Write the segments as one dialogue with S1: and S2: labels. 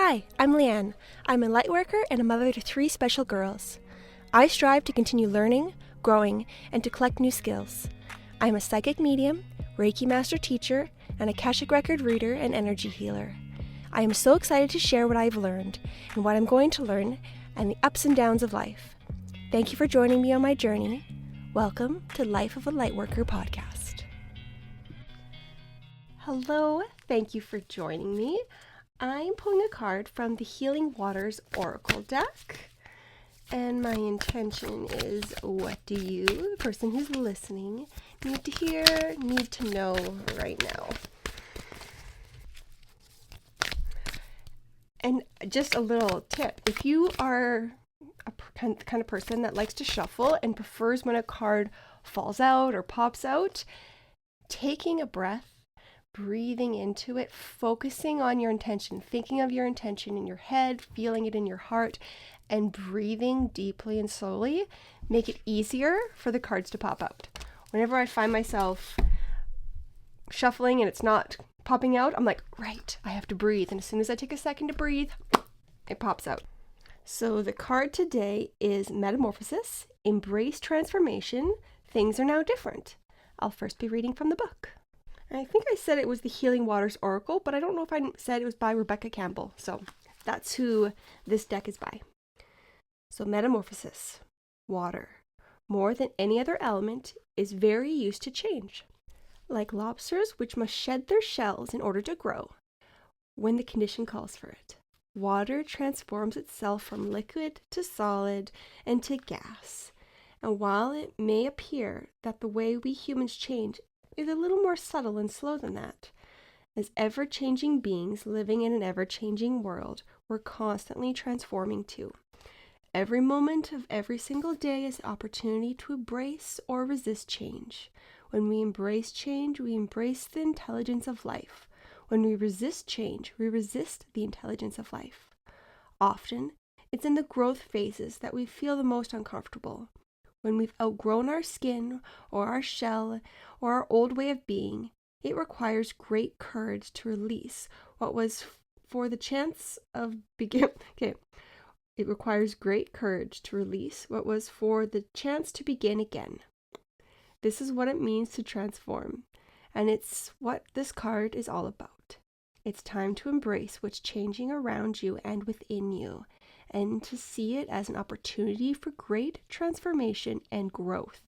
S1: Hi, I'm Leanne. I'm a lightworker and a mother to 3 special girls. I strive to continue learning, growing, and to collect new skills. I'm a psychic medium, Reiki master teacher, and Akashic record reader and energy healer. I am so excited to share what I've learned and what I'm going to learn and the ups and downs of life. Thank you for joining me on my journey. Welcome to Life of a Lightworker podcast. Hello, thank you for joining me. I'm pulling a card from the Healing Waters Oracle deck, and my intention is, what do you, the person who's listening, need to hear, need to know right now? And just a little tip, if you are a kind of person that likes to shuffle and prefers when a card falls out or pops out, taking a breath, breathing into it, focusing on your intention, thinking of your intention in your head, feeling it in your heart, and breathing deeply and slowly make it easier for the cards to pop out. Whenever I find myself shuffling and it's not popping out, I'm like, right, I have to breathe. And as soon as I take a second to breathe, it pops out. So the card today is Metamorphosis, Embrace Transformation, Things Are Now Different. I'll first be reading from the book. I think I said it was the Healing Waters Oracle, but I don't know if I said it was by Rebecca Campbell. So that's who this deck is by. So Metamorphosis, water, more than any other element, is very used to change. Like lobsters, which must shed their shells in order to grow, when the condition calls for it. Water transforms itself from liquid to solid and to gas. And while it may appear that the way we humans change is a little more subtle and slow than that, as ever-changing beings living in an ever-changing world, we're constantly transforming too. Every moment of every single day is an opportunity to embrace or resist change. When we embrace change, we embrace the intelligence of life. When we resist change, we resist the intelligence of life. Often, it's in the growth phases that we feel the most uncomfortable. When we've outgrown our skin or our shell or our old way of being, it requires great courage to release what was for the chance of It requires great courage to release what was for the chance to begin again. This is what it means to transform, and it's what this card is all about. It's time to embrace what's changing around you and within you, and to see it as an opportunity for great transformation and growth.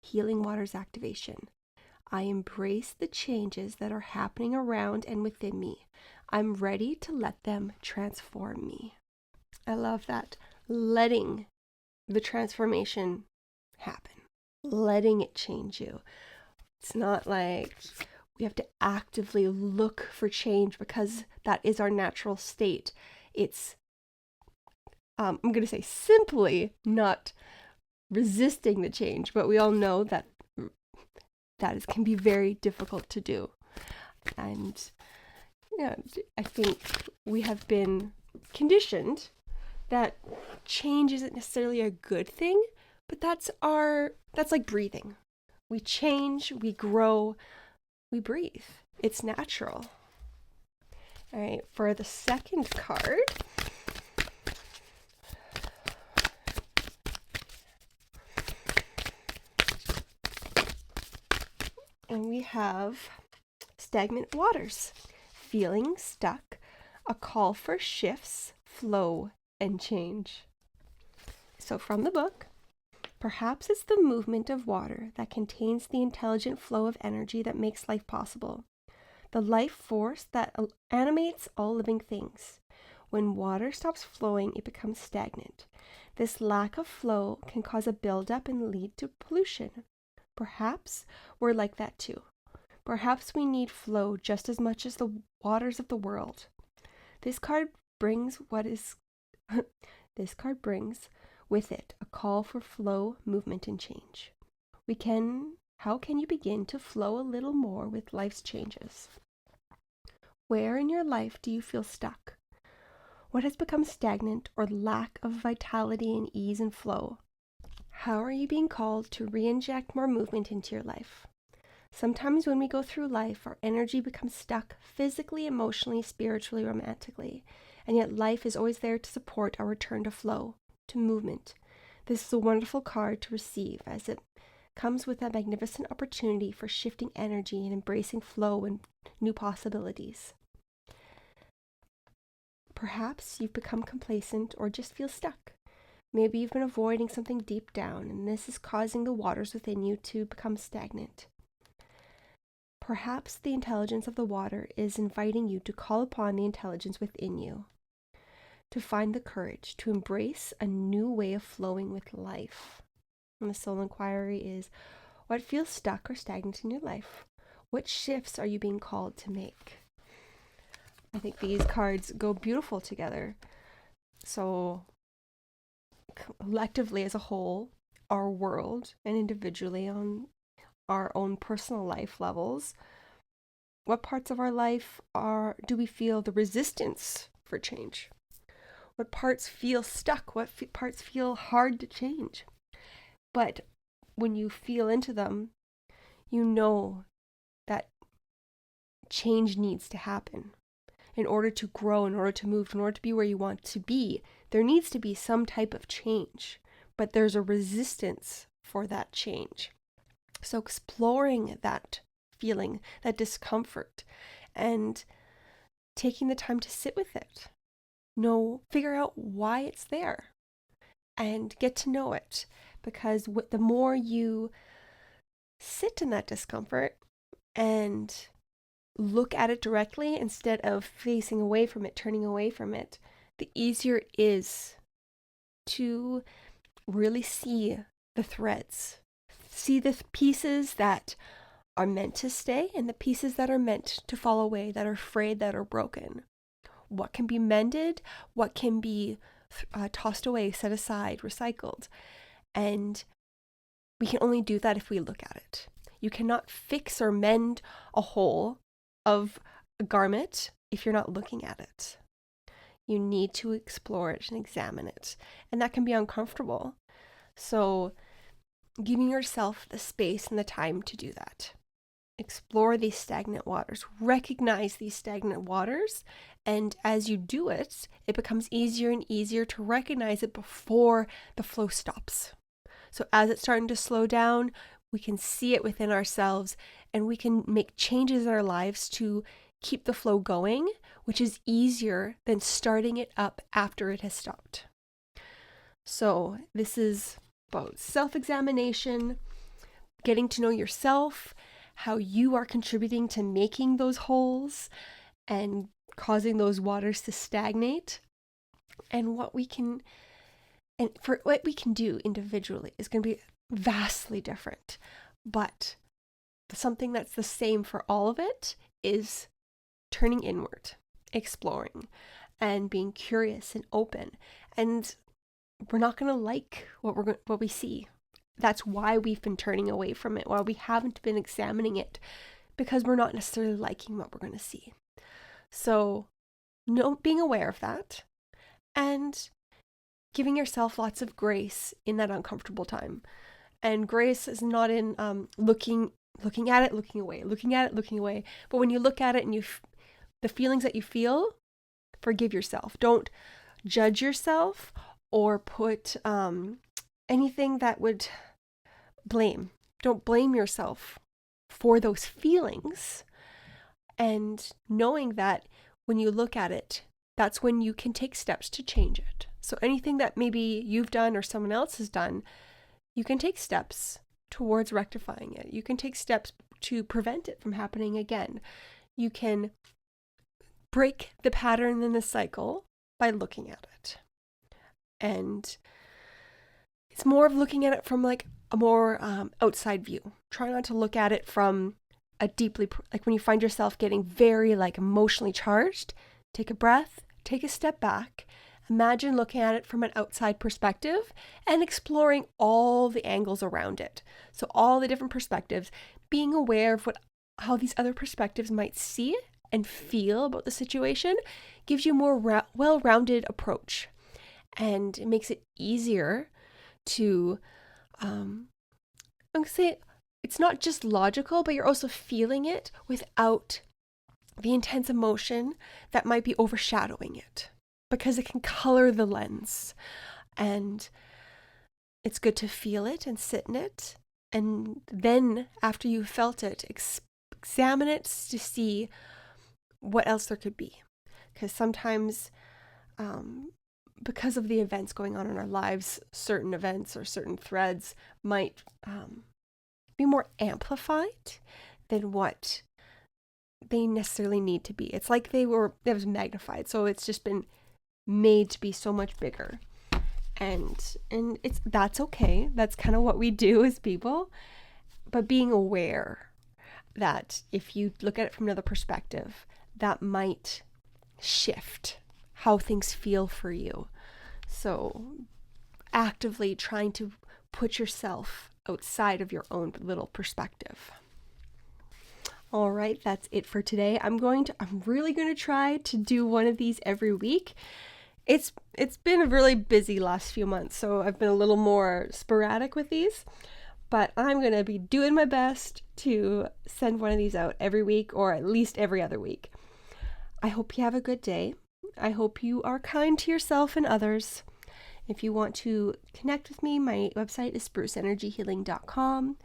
S1: Healing Waters activation. I embrace the changes that are happening around and within me. I'm ready to let them transform me. I love that. Letting the transformation happen. Letting it change you. It's not like we have to actively look for change because that is our natural state. It's I'm going to say simply not resisting the change, but we all know that can be very difficult to do. And I think we have been conditioned that change isn't necessarily a good thing, but that's like breathing. We change, we grow, we breathe. It's natural. All right, for the second card, and we have Stagnant Waters, Feeling Stuck, a call for shifts, flow, and change. So from the book, perhaps it's the movement of water that contains the intelligent flow of energy that makes life possible, the life force that animates all living things. When water stops flowing, it becomes stagnant. This lack of flow can cause a buildup and lead to pollution. Perhaps we're like that too. Perhaps we need flow just as much as the waters of the world. This card brings with it a call for flow, movement, and change. How can you begin to flow a little more with life's changes? Where in your life do you feel stuck? What has become stagnant or lack of vitality and ease and flow? How are you being called to re-inject more movement into your life? Sometimes when we go through life, our energy becomes stuck physically, emotionally, spiritually, romantically, and yet life is always there to support our return to flow, to movement. This is a wonderful card to receive as it comes with a magnificent opportunity for shifting energy and embracing flow and new possibilities. Perhaps you've become complacent or just feel stuck. Maybe you've been avoiding something deep down, and this is causing the waters within you to become stagnant. Perhaps the intelligence of the water is inviting you to call upon the intelligence within you, to find the courage to embrace a new way of flowing with life. And the soul inquiry is, what feels stuck or stagnant in your life? What shifts are you being called to make? I think these cards go beautiful together. So collectively as a whole, our world, and individually on our own personal life levels, what parts of our life do we feel the resistance for change? What parts feel stuck? What parts feel hard to change? But when you feel into them, you know that change needs to happen. In order to grow, in order to move, in order to be where you want to be, there needs to be some type of change, but there's a resistance for that change. So exploring that feeling, that discomfort, and taking the time to sit with it. Figure out why it's there and get to know it. Because the more you sit in that discomfort and look at it directly instead of facing away from it, turning away from it, the easier it is to really see the threads, see the pieces that are meant to stay and the pieces that are meant to fall away, that are frayed, that are broken. What can be mended, what can be tossed away, set aside, recycled. And we can only do that if we look at it. You cannot fix or mend a hole of a garment if you're not looking at it. You need to explore it and examine it. And that can be uncomfortable. So giving yourself the space and the time to do that. Explore these stagnant waters. Recognize these stagnant waters. And as you do it, it becomes easier and easier to recognize it before the flow stops. So as it's starting to slow down, we can see it within ourselves and we can make changes in our lives to keep the flow going, which is easier than starting it up after it has stopped. So this is about self-examination, getting to know yourself, how you are contributing to making those holes and causing those waters to stagnate, and what we can do individually is going to be vastly different. But something that's the same for all of it is turning inward, exploring, and being curious and open. And we're not going to like what we see. That's why we've been turning away from it, why we haven't been examining it, because we're not necessarily liking what we're going to see. So, being aware of that and giving yourself lots of grace in that uncomfortable time. And grace is not in looking at it, looking away, looking at it, looking away. But when you look at it and the feelings that you feel, forgive yourself. Don't judge yourself or put anything that would blame. Don't blame yourself for those feelings. And knowing that when you look at it, that's when you can take steps to change it. So anything that maybe you've done or someone else has done, you can take steps towards rectifying it. You can take steps to prevent it from happening again. You can break the pattern and the cycle by looking at it. And it's more of looking at it from like a more outside view. Try not to look at it from a deeply, like when you find yourself getting very like emotionally charged, take a breath, take a step back. Imagine looking at it from an outside perspective and exploring all the angles around it. So all the different perspectives, being aware of how these other perspectives might see and feel about the situation gives you a more well-rounded approach. And it makes it easier to, I'm going to say, it's not just logical, but you're also feeling it without the intense emotion that might be overshadowing it, because it can color the lens. And it's good to feel it and sit in it. And then after you've felt it, examine it to see what else there could be. Because sometimes, because of the events going on in our lives, certain events or certain threads might be more amplified than what they necessarily need to be. It's like it was magnified, so it's just been made to be so much bigger. And that's okay. That's kind of what we do as people. But being aware that if you look at it from another perspective, that might shift how things feel for you. So actively trying to put yourself outside of your own little perspective. All right, that's it for today. I'm really going to try to do one of these every week. It's been a really busy last few months, so I've been a little more sporadic with these, but I'm going to be doing my best to send one of these out every week, or at least every other week. I hope you have a good day. I hope you are kind to yourself and others. If you want to connect with me, my website is spruceenergyhealing.com.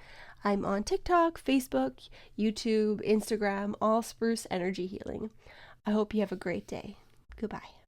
S1: I'm on TikTok, Facebook, YouTube, Instagram, all Spruce Energy Healing. I hope you have a great day. Goodbye.